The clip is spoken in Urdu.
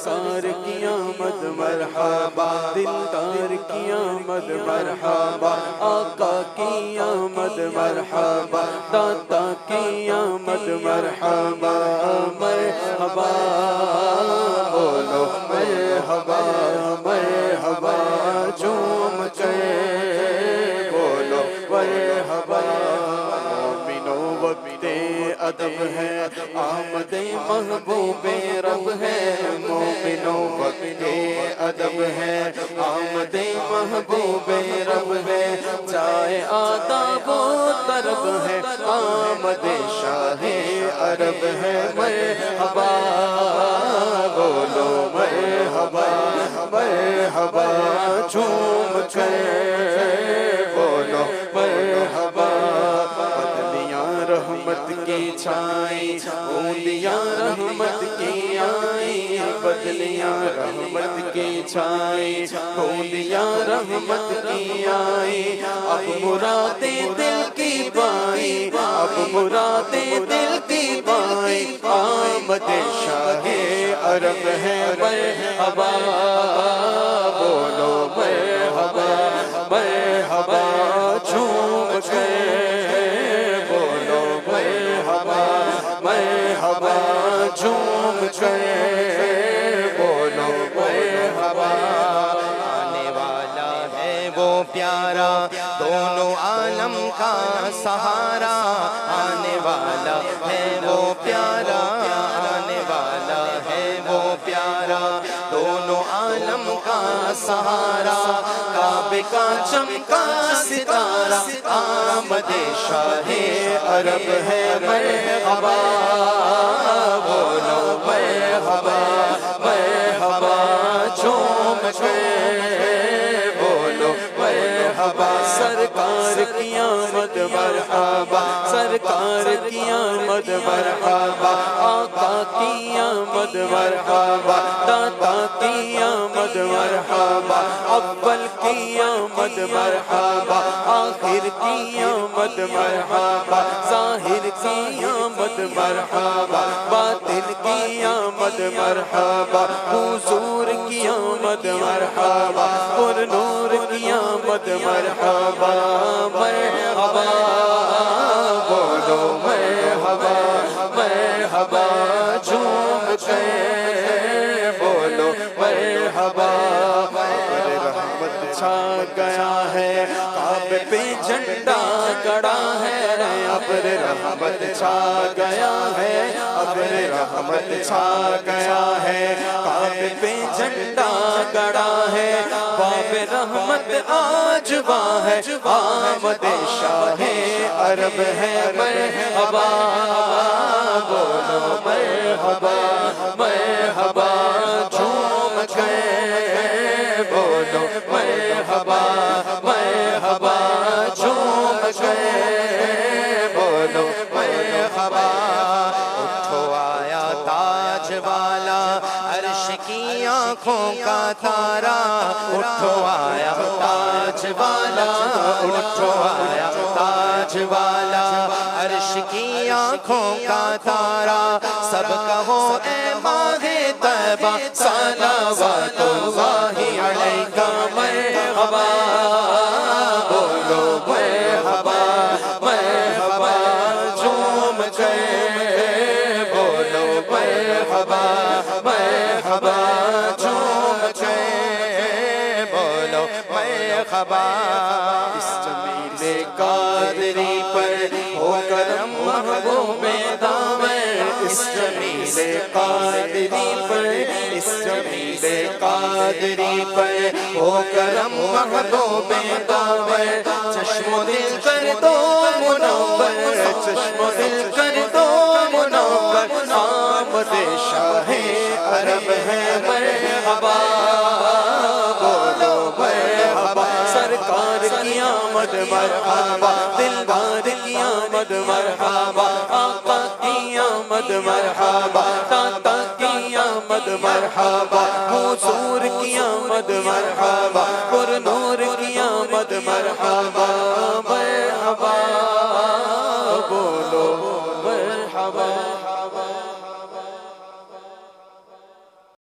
سرکار کی آمد مرحبا، دلدار کی آمد مرحبا، آقا کی آمد مرحبا، داتا کی آمد مرحبا، مرحبا بولو مرحبا، مرحبا جھوم کے بولو مرحبا۔ مومنوں وقت ادب ہے، آمد محبوب رب ہے، مومنوں وقت ادب ہے، آمد محبوب رب ہے، چاہے آداب و طرب ہے، آمد شاہ عرب ہے، مرحبا بولو مرحبا، مرحبا جھوم کے بولو مرحبا۔ بدلیاں رحمت کی چھائیں، بوندیاں رحمت کی آئیں، بدلیاں رحمت کی چھائیں، بوندیاں رحمت کی آئیں، اب مرادیں دل کی پائیں، اب مرادیں دل کی پائیں، آمد شاہ عرب ہے، مرحبا بولو مرحبا، مرحبا جھوم کے بولو مرحبا، مرحبا جھوم کے بولو مرحبا۔ آنے والا ہے وہ پیارا، دونوں عالم کا سہارا، آنے والا ہے وہ پیارا، آنے والا ہے وہ پیارا، دونوں عالم کا سہارا، کعبے کا چمکا ستارہ، آمد شاہ عرب ہے، مرحبا بولو مرحبا، مرحبا جھوم کے بولو مرحبا۔ سرکار کی آمد مرحبا، سرکار کی آمد مرحبا، آقا کی آمد مرحبا، داتا کی آمد مرحبا، اول کی آمد مرحبا، آخر کی آمد مرحبا، ظاہر کی آمد مرحبا، باطن کی آمد مرحبا، حضور کی آمد مرحبا، پر نور کی آمد مرحبا، مرحبا بولو مرحبا، مرحبا جھوم کے بولو مرحبا۔ رحمت چھا گیا ہے، کعبے پہ جھنڈا گڑا ہے، ابر رحمت چھا گیا ہے، ابر رحمت چھا گیا ہے، کعبے پہ جھنڈا گڑا ہے، باب رحمت آج وہاں ہے، آمد شاہ عرب ہے، مرحبا بولو مرحبا، مرحبا جھوم کے بولو مرحبا، مرحبا جھوم کے بولو مرحبا۔ اٹھو آیا تاج والا، عرش کی آنکھوں کا تارا، اٹھو آیا تاج والا، اٹھو آیا تاج والا، عرش کی آنکھوں کا تارا، سب کہو اے ماہ طیبہ، صلوات اللہ علیکہ، مرحبا بولو مرحبا، مرحبا جھوم کے بولو مرحبا، مرحبا جھوم کے بولو مرحبا۔ اس جمیل قادری پر ہو کرم محبوب دامن، اس جمیل قادری پر، اس جمیل قادری پر ہو کرم محبوب دامن، چشم و دل کر دو منور، چشم و دل کر دو منور، آمد شاہ عرب ہے، مرحبا بولو مرحبا۔ سرکار کی آمد مرحبا، دلدار کی آمد مرحبا، آقا کی آمد مرحبا، داتا کی آمد مرحبا، حضور کی آمد مرحبا، پر نور کی آمد مرحبا،